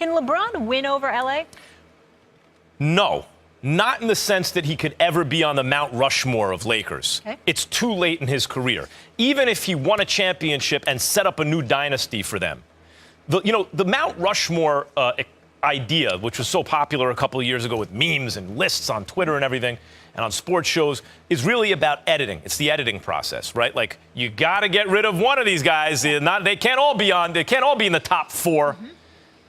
Can LeBron win over LA? No. Not in the sense that he could ever be on the Mount Rushmore of Lakers. Okay. It's too late in his career. Even if he won a championship and set up a new dynasty for them. The Mount Rushmore idea, which was so popular a couple of years ago with memes and lists on Twitter and everything and on sports shows, is really about editing. It's the editing process, right? Like, you got to get rid of one of these guys. They can't all be in the top four. Mm-hmm.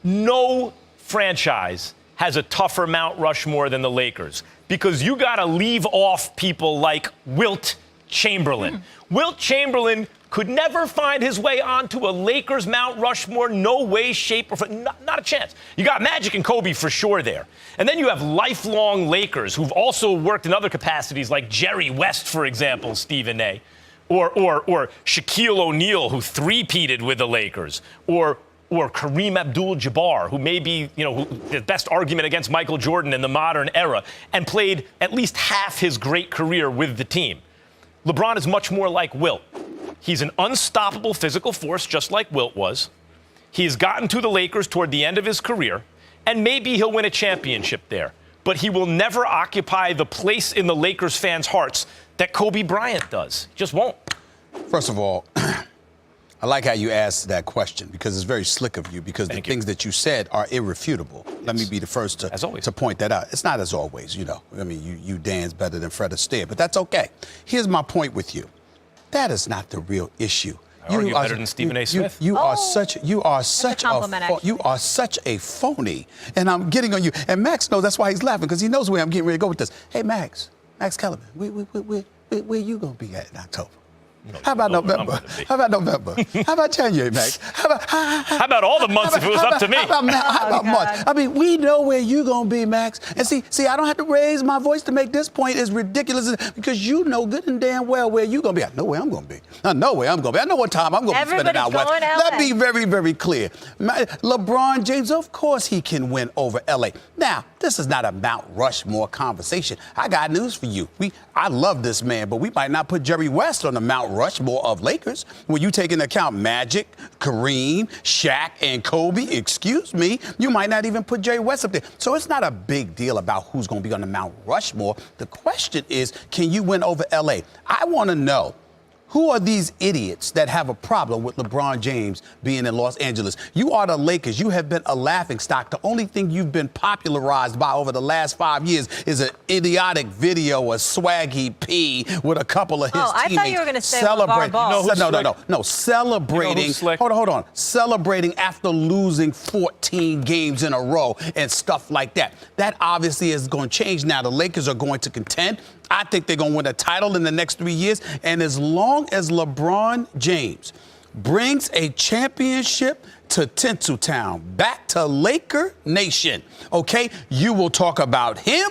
No franchise has a tougher Mount Rushmore than the Lakers, because you got to leave off people like Wilt Chamberlain. Wilt Chamberlain could never find his way onto a Lakers Mount Rushmore, no way, shape, or form, not a chance. You got Magic and Kobe for sure there. And then you have lifelong Lakers who've also worked in other capacities, like Jerry West, for example, Stephen A., or Shaquille O'Neal, who three-peated with the Lakers, or Kareem Abdul-Jabbar, who may be, the best argument against Michael Jordan in the modern era, and played at least half his great career with the team. LeBron is much more like Wilt. He's an unstoppable physical force, just like Wilt was. He's gotten to the Lakers toward the end of his career, and maybe he'll win a championship there. But he will never occupy the place in the Lakers fans' hearts that Kobe Bryant does. Just won't. First of all, I like how you asked that question, because it's very slick of you, because the things that you said are irrefutable. Let me be the first to point that out. It's not as always, I mean, you dance better than Fred Astaire, but that's okay. Here's my point with you. That is not the real issue. I argue better than Stephen A. Smith. You are such a phony, and I'm getting on you. And Max knows that's why he's laughing, because he knows where I'm getting ready to go with this. Hey, Max Kellerman, where you gonna be at in October? How about November? How about January, Max? How about all the months if it was up to me? How about March? I mean, we know where you're going to be, Max. And see, I don't have to raise my voice to make this point as ridiculous, because you know good and damn well where you're going to be. I know where I'm going to be. I know where I'm going to be. I know what time I'm going to be spending out west. Let me be very, very clear. LeBron James, of course he can win over L.A. Now, this is not a Mount Rushmore conversation. I got news for you. I love this man, but we might not put Jerry West on the Mount Rushmore of Lakers. When you take into account Magic, Kareem, Shaq, and Kobe, excuse me, you might not even put Jerry West up there. So it's not a big deal about who's going to be on the Mount Rushmore. The question is, can you win over L.A.? I want to know, who are these idiots that have a problem with LeBron James being in Los Angeles? You are the Lakers. You have been a laughingstock. The only thing you've been popularized by over the last 5 years is an idiotic video of Swaggy P with a couple of his teammates. I thought you were going to say LeVar Ball. No, celebrating. Hold on. Celebrating after losing 14 games in a row and stuff like that. That obviously is going to change now. The Lakers are going to contend. I think they're going to win a title in the next 3 years. And as long as LeBron James brings a championship to Tinseltown, back to Laker Nation, okay, you will talk about him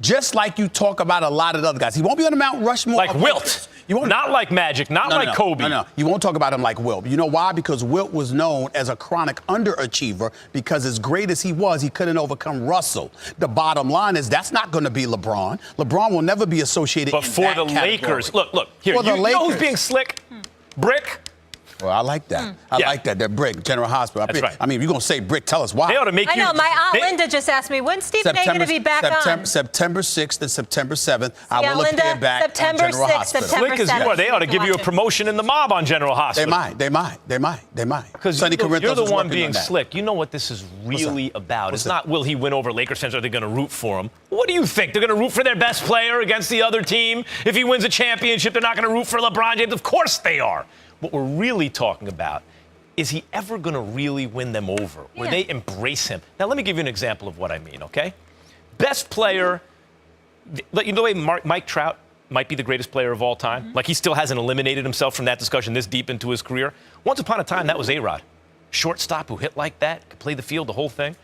just like you talk about a lot of the other guys. He won't be on the Mount Rushmore. Like Wilt. Not like Magic, not like Kobe. No. You won't talk about him like Wilt. You know why? Because Wilt was known as a chronic underachiever, because as great as he was, he couldn't overcome Russell. The bottom line is that's not going to be LeBron. LeBron will never be associated with that. But for the Lakers, look, here, you know who's being slick? Brick. Well, I like that. I like that. That Brick, General Hospital. That's right. I mean, if you're going to say Brick, tell us why. They ought to make I know. My Aunt Linda just asked me, when's Stephen A. going to be back on? September 6th and September 7th. I will appear back on General Hospital. Slick as you are, they ought to give you a promotion in the mob on General Hospital. They might. Because you're the one being slick. You know what this is really about. It's not, will he win over Lakers fans, or are they going to root for him? What do you think? They're going to root for their best player against the other team? If he wins a championship, they're not going to root for LeBron James? Of course they are. What we're really talking about, is he ever going to really win them over? Where they embrace him? Now, let me give you an example of what I mean, okay? Best player, you know the way Mike Trout might be the greatest player of all time? Like, he still hasn't eliminated himself from that discussion this deep into his career. Once upon a time, that was A-Rod. Shortstop who hit like that, could play the field, the whole thing.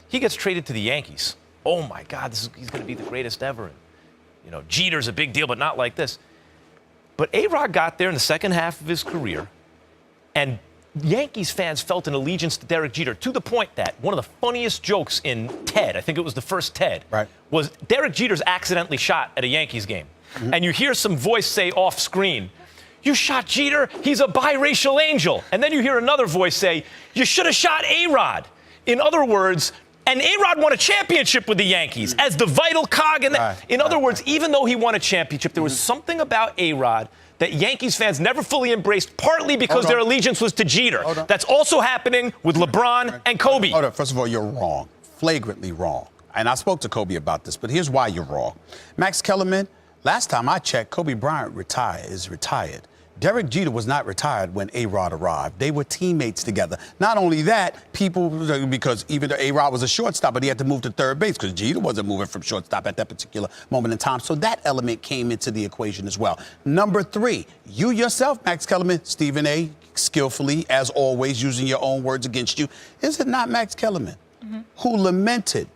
He gets traded to the Yankees. Oh, my God, he's going to be the greatest ever. And, Jeter's a big deal, but not like this. But A-Rod got there in the second half of his career, and Yankees fans felt an allegiance to Derek Jeter, to the point that one of the funniest jokes in Ted, I think it was the first Ted, was Derek Jeter's accidentally shot at a Yankees game. And you hear some voice say off screen, "You shot Jeter? He's a biracial angel." And then you hear another voice say, "You should have shot A-Rod." In other words, and A-Rod won a championship with the Yankees as the vital cog. In other words, even though he won a championship, there was something about A-Rod that Yankees fans never fully embraced, partly because their allegiance was to Jeter. That's also happening with LeBron and Kobe. Hold on. First of all, you're wrong, flagrantly wrong. And I spoke to Kobe about this, but here's why you're wrong. Max Kellerman, last time I checked, Kobe Bryant is retired. Derek Jeter was not retired when A-Rod arrived. They were teammates together. Not only that, because even though A-Rod was a shortstop, but he had to move to third base because Jeter wasn't moving from shortstop at that particular moment in time. So that element came into the equation as well. Number 3, you yourself, Max Kellerman, Stephen A., skillfully, as always, using your own words against you. Is it not Max Kellerman who lamented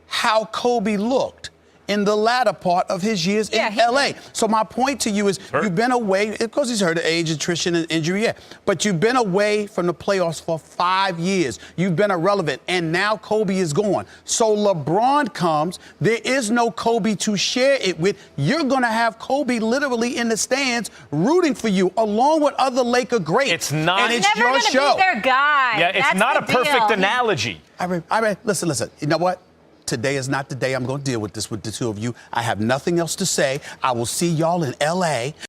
how Kobe looked in the latter part of his years in L.A.? So my point to you is you've been away, because he's hurt of age, attrition, and injury, but you've been away from the playoffs for 5 years. You've been irrelevant, and now Kobe is gone. So LeBron comes. There is no Kobe to share it with. You're going to have Kobe literally in the stands rooting for you, along with other Laker greats. It's not. And it's never your show. Be their guy. Yeah, it's That's not a the perfect deal. analogy. Listen. You know what? Today is not the day I'm going to deal with this with the two of you. I have nothing else to say. I will see y'all in L.A.